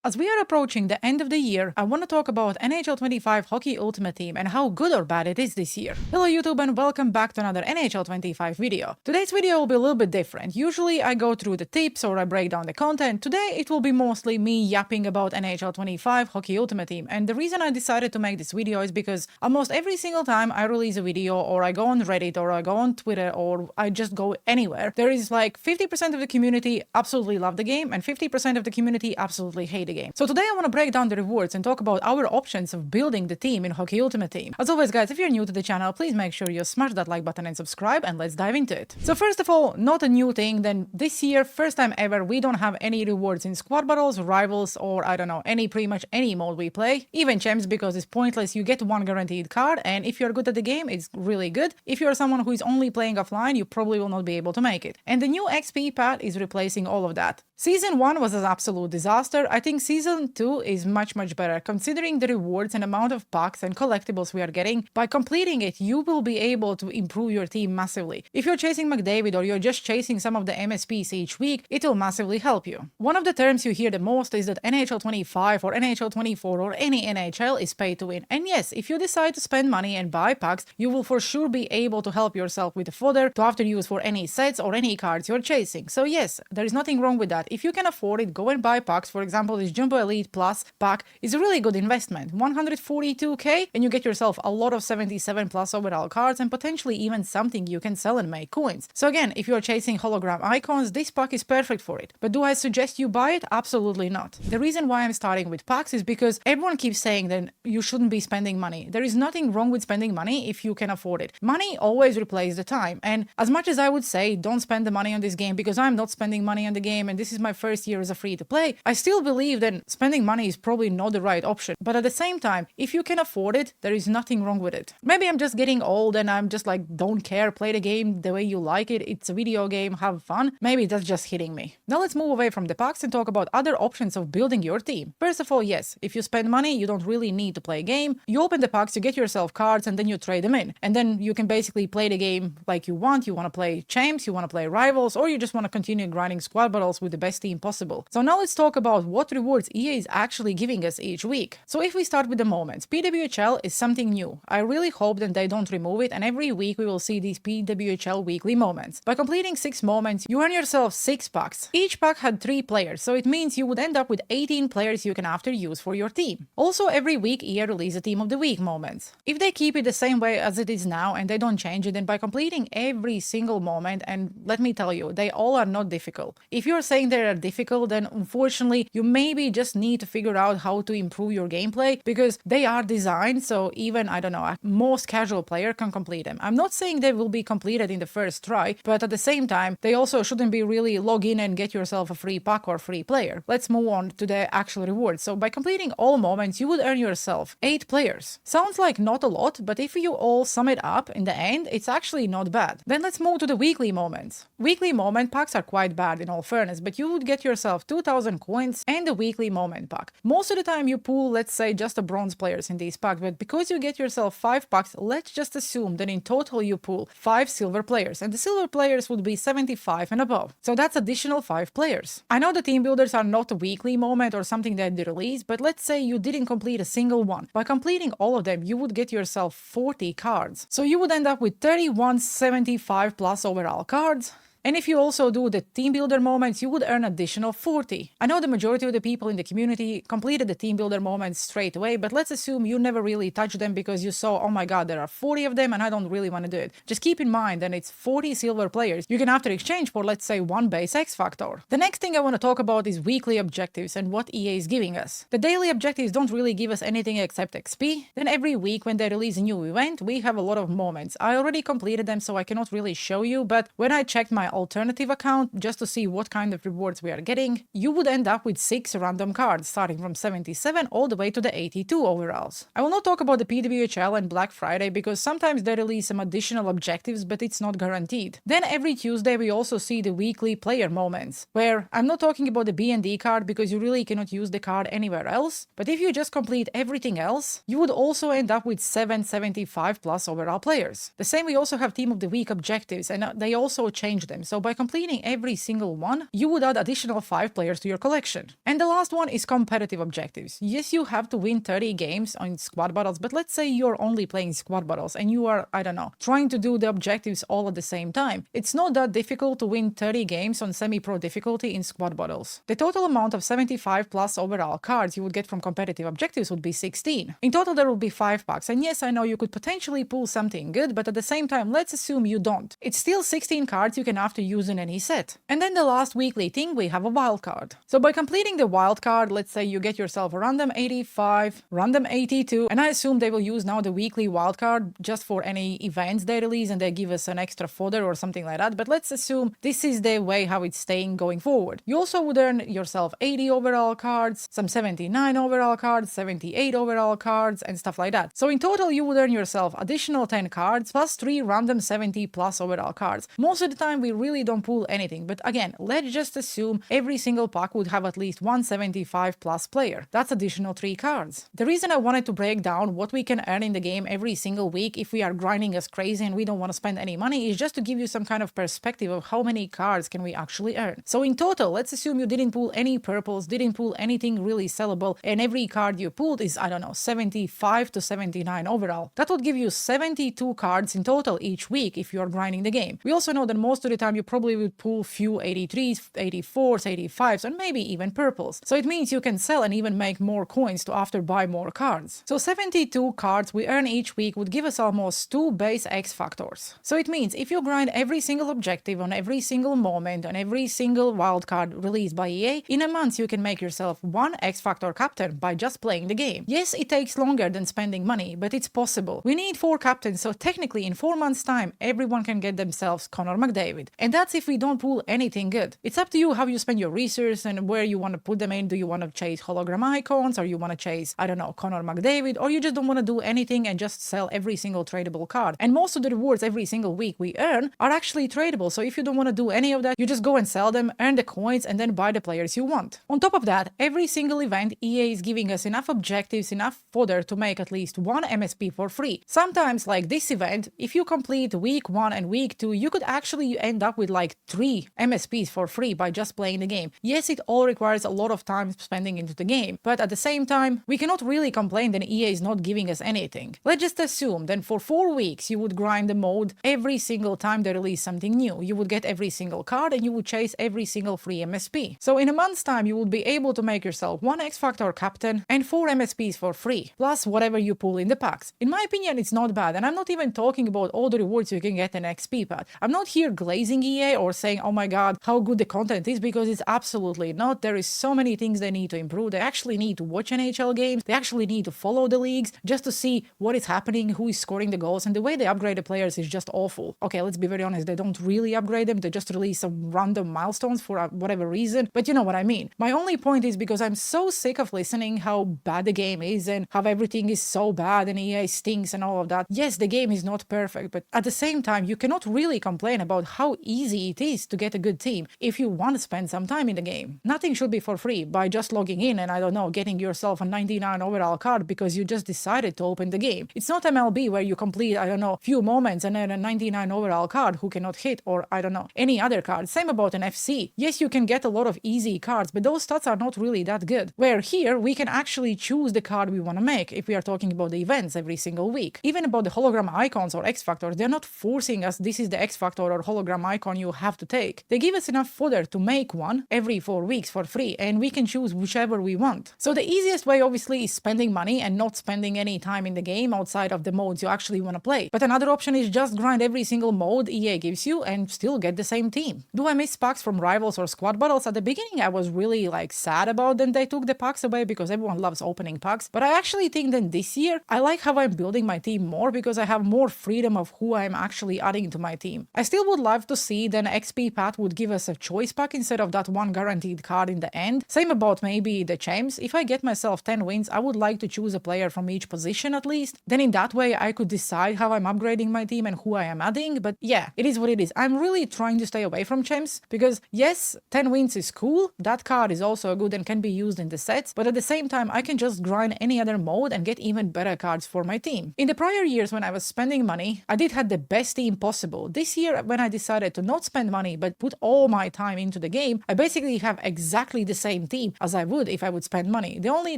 As we are approaching the end of the year, I want to talk about NHL 25 Hockey Ultimate Team and how good or bad it is this year. Hello YouTube and welcome back to another NHL 25 video. Today's video will be a little bit different. Usually I go through the tips or I break down the content. Today it will be mostly me yapping about NHL 25 Hockey Ultimate Team, and the reason I decided to make this video is because almost every single time I release a video or I go on Reddit or I go on Twitter or I just go anywhere, there is like 50% of the community absolutely love the game and 50% of the community absolutely hate the game. So today I want to break down the rewards and talk about our options of building the team in Hockey Ultimate Team. As always guys, if you're new to the channel, please make sure you smash that like button and subscribe, and let's dive into it. So first of all, not a new thing, then this year, first time ever, we don't have any rewards in squad battles, rivals, or I don't know, pretty much any mode we play. Even champs, because it's pointless, you get one guaranteed card, and if you're good at the game, it's really good. If you're someone who is only playing offline, you probably will not be able to make it. And the new XP pad is replacing all of that. Season 1 was an absolute disaster. I think Season 2 is much better, considering the rewards and amount of packs and collectibles we are getting. By completing it, you will be able to improve your team massively. If you're chasing McDavid or you're just chasing some of the MSPs each week, it will massively help you. One of the terms you hear the most is that NHL 25 or NHL 24 or any NHL is pay to win. And yes, if you decide to spend money and buy packs, you will for sure be able to help yourself with the fodder to after use for any sets or any cards you're chasing. So yes, there is nothing wrong with that. If you can afford it, go and buy packs. For example, this Jumbo Elite Plus pack is a really good investment. 142k and you get yourself a lot of 77 plus overall cards and potentially even something you can sell and make coins. So again, if you're chasing hologram icons, this pack is perfect for it. But do I suggest you buy it? Absolutely not. The reason why I'm starting with packs is because everyone keeps saying that you shouldn't be spending money. There is nothing wrong with spending money if you can afford it. Money always replaces the time. And as much as I would say don't spend the money on this game because I'm not spending money on the game and this is my first year as a free to play, I still believe that spending money is probably not the right option. But at the same time, if you can afford it, there is nothing wrong with it. Maybe I'm just getting old and I'm just like, don't care, play the game the way you like it. It's a video game, have fun. Maybe that's just hitting me. Now let's move away from the packs and talk about other options of building your team. First of all, yes, if you spend money, you don't really need to play a game. You open the packs, you get yourself cards, and then you trade them in. And then you can basically play the game like you want. You want to play champs, you want to play rivals, or you just want to continue grinding squad battles with the best team possible. So now let's talk about what rewards EA is actually giving us each week. So if we start with the moments, PWHL is something new. I really hope that they don't remove it, and every week we will see these PWHL weekly moments. By completing 6 moments, you earn yourself 6 packs. Each pack had 3 players, so it means you would end up with 18 players you can after use for your team. Also, every week EA release a Team of the Week moments. If they keep it the same way as it is now and they don't change it, then by completing every single moment, and let me tell you, they all are not difficult. If you're saying they are difficult, then unfortunately you maybe just need to figure out how to improve your gameplay, because they are designed so even, I don't know, a most casual player can complete them. I'm not saying they will be completed in the first try, but at the same time, they also shouldn't be really log in and get yourself a free pack or free player. Let's move on to the actual rewards. So by completing all moments, you would earn yourself 8 players. Sounds like not a lot, but if you all sum it up in the end, it's actually not bad. Then let's move to the weekly moments. Weekly moment packs are quite bad in all fairness, but you would get yourself 2000 coins and a weekly moment pack. Most of the time you pull, let's say, just the bronze players in these packs, but because you get yourself 5 packs, let's just assume that in total you pull 5 silver players, and the silver players would be 75 and above. So that's additional 5 players. I know the team builders are not a weekly moment or something that they release, but let's say you didn't complete a single one. By completing all of them, you would get yourself 40 cards. So you would end up with 3175 plus overall cards. And if you also do the team builder moments, you would earn additional 40. I know the majority of the people in the community completed the team builder moments straight away, but let's assume you never really touched them because you saw, oh my god, there are 40 of them and I don't really want to do it. Just keep in mind that it's 40 silver players you can after exchange for, let's say, 1 base X Factor. The next thing I want to talk about is weekly objectives and what EA is giving us. The daily objectives don't really give us anything except XP. Then every week when they release a new event, we have a lot of moments. I already completed them, so I cannot really show you, but when I checked my alternative account just to see what kind of rewards we are getting, you would end up with 6 random cards starting from 77 all the way to the 82 overalls. I will not talk about the PWHL and Black Friday because sometimes they release some additional objectives, but it's not guaranteed. Then every Tuesday we also see the weekly player moments, where I'm not talking about the B&D card because you really cannot use the card anywhere else, but if you just complete everything else, you would also end up with 775 plus overall players. The same, we also have Team of the Week objectives, and they also change them. So by completing every single one, you would add additional 5 players to your collection. And the last one is competitive objectives. Yes, you have to win 30 games on squad battles, but let's say you're only playing squad battles and you are, I don't know, trying to do the objectives all at the same time. It's not that difficult to win 30 games on semi-pro difficulty in squad battles. The total amount of 75 plus overall cards you would get from competitive objectives would be 16. In total, there will be 5 packs, and yes, I know you could potentially pull something good, but at the same time, let's assume you don't. It's still 16 cards you can have to use in any set. And then the last weekly thing, we have a wild card. So by completing the wild card, let's say you get yourself a random 85, random 82, and I assume they will use now the weekly wild card just for any events they release and they give us an extra fodder or something like that, but let's assume this is the way how it's staying going forward. You also would earn yourself 80 overall cards, some 79 overall cards, 78 overall cards, and stuff like that. So in total, you would earn yourself additional 10 cards plus 3 random 70 plus overall cards. Most of the time, we really don't pull anything, but again, let's just assume every single pack would have at least 175 plus player. That's additional 3 cards. The reason I wanted to break down what we can earn in the game every single week if we are grinding as crazy and we don't want to spend any money is just to give you some kind of perspective of how many cards can we actually earn. So in total, let's assume you didn't pull any purples, didn't pull anything really sellable, and every card you pulled is, I don't know, 75 to 79 overall. That would give you 72 cards in total each week if you're grinding the game. We also know that most of the time you probably would pull few 83s, 84s, 85s, and maybe even purples. So it means you can sell and even make more coins to after buy more cards. So 72 cards we earn each week would give us almost 2 base X factors. So it means if you grind every single objective on every single moment, on every single wildcard released by EA, in a month you can make yourself 1 X Factor captain by just playing the game. Yes, it takes longer than spending money, but it's possible. We need 4 captains, so technically in 4 months' time, everyone can get themselves Connor McDavid. And that's if we don't pull anything good. It's up to you how you spend your resources and where you want to put them in. Do you want to chase hologram icons, or you want to chase, I don't know, Connor McDavid, or you just don't want to do anything and just sell every single tradable card. And most of the rewards every single week we earn are actually tradable, so if you don't want to do any of that, you just go and sell them, earn the coins, and then buy the players you want. On top of that, every single event, EA is giving us enough objectives, enough fodder to make at least 1 MSP for free. Sometimes, like this event, if you complete week 1 and week 2, you could actually end up with like 3 MSPs for free by just playing the game. Yes, it all requires a lot of time spending into the game, but at the same time, we cannot really complain that EA is not giving us anything. Let's just assume then for 4 weeks you would grind the mode every single time they release something new. You would get every single card and you would chase every single free MSP. So in a month's time, you would be able to make yourself 1 X Factor captain and 4 MSPs for free, plus whatever you pull in the packs. In my opinion, it's not bad, and I'm not even talking about all the rewards you can get in XP pad. I'm not here glazing EA or saying, oh my god, how good the content is, because it's absolutely not. There is so many things they need to improve. They actually need to watch NHL games. They actually need to follow the leagues just to see what is happening, who is scoring the goals, and the way they upgrade the players is just awful. Okay, let's be very honest, they don't really upgrade them. They just release some random milestones for whatever reason, but you know what I mean. My only point is because I'm so sick of listening how bad the game is and how everything is so bad and EA stinks and all of that. Yes, the game is not perfect, but at the same time, you cannot really complain about how easy it is to get a good team if you want to spend some time in the game. Nothing should be for free by just logging in and, I don't know, getting yourself a 99 overall card because you just decided to open the game. It's not MLB where you complete, I don't know, few moments and then a 99 overall card who cannot hit, or I don't know, any other card. Same about an FC. Yes, you can get a lot of easy cards, but those stats are not really that good. Where here, we can actually choose the card we want to make if we are talking about the events every single week. Even about the hologram icons or X Factors, they're not forcing us this is the X Factor or hologram icon you have to take. They give us enough fodder to make one every 4 weeks for free, and we can choose whichever we want. So the easiest way obviously is spending money and not spending any time in the game outside of the modes you actually want to play. But another option is just grind every single mode EA gives you and still get the same team. Do I miss packs from rivals or squad battles? At the beginning I was really sad about them they took the packs away because everyone loves opening packs, but I actually think that this year I like how I'm building my team more because I have more freedom of who I'm actually adding to my team. I still would love to see then XP Path would give us a choice pack instead of that one guaranteed card in the end. Same about maybe the champs. If I get myself 10 wins, I would like to choose a player from each position at least. Then in that way I could decide how I'm upgrading my team and who I am adding. But yeah, it is what it is. I'm really trying to stay away from champs because yes, 10 wins is cool. That card is also good and can be used in the sets, but at the same time I can just grind any other mode and get even better cards for my team. In the prior years when I was spending money, I did have the best team possible. This year when I decided to not spend money but put all my time into the game, I basically have exactly the same team as I would if I would spend money. The only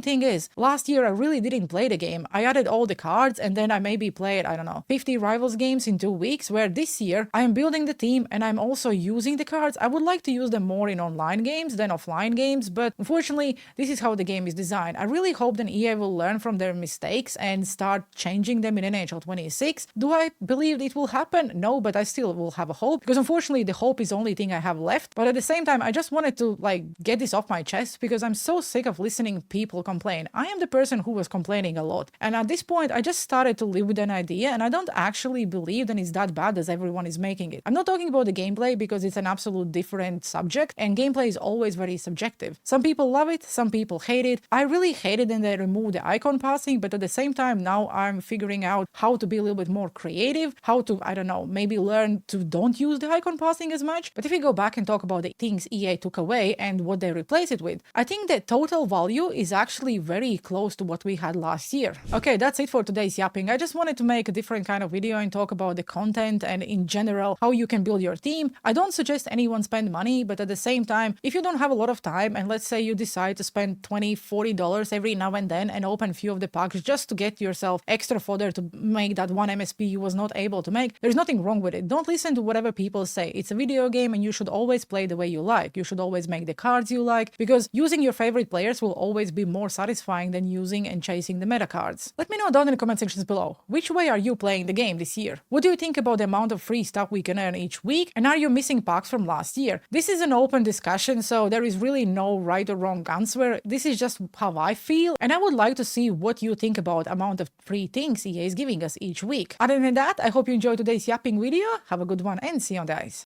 thing is, last year I really didn't play the game. I added all the cards and then I maybe played, I don't know, 50 Rivals games in 2 weeks, where this year I am building the team and I'm also using the cards. I would like to use them more in online games than offline games, but unfortunately, this is how the game is designed. I really hope that EA will learn from their mistakes and start changing them in NHL 26. Do I believe it will happen? No, but I still will have a hope, because unfortunately the hope is the only thing I have left. But at the same time, I just wanted to get this off my chest, because I'm so sick of listening people complain. I am the person who was complaining a lot, and at this point I just started to live with an idea, and I don't actually believe that it's that bad as everyone is making it. I'm not talking about the gameplay, because it's an absolute different subject, and gameplay is always very subjective. Some people love it, some people hate it. I really hate it when they remove the icon passing, but at the same time now I'm figuring out how to be a little bit more creative, how to, I don't know, maybe learn to don't use the icon passing as much. But if we go back and talk about the things EA took away and what they replaced it with, I think the total value is actually very close to what we had last year. Okay, that's it for today's yapping. I just wanted to make a different kind of video and talk about the content and in general how you can build your team. I don't suggest anyone spend money, but at the same time, if you don't have a lot of time and let's say you decide to spend $20-$40 every now and then and open a few of the packs just to get yourself extra fodder to make that one MSP you was not able to make, there's nothing wrong with it. Don't listen to whatever people say. It's a video game and you should always play the way you like. You should always make the cards you like, because using your favorite players will always be more satisfying than using and chasing the meta cards. Let me know down in the comment sections below, which way are you playing the game this year? What do you think about the amount of free stuff we can earn each week? And are you missing packs from last year? This is an open discussion, so there is really no right or wrong answer. This is just how I feel, and I would like to see what you think about amount of free things EA is giving us each week. Other than that, I hope you enjoyed today's yapping video. Have a good one and see you on the ice.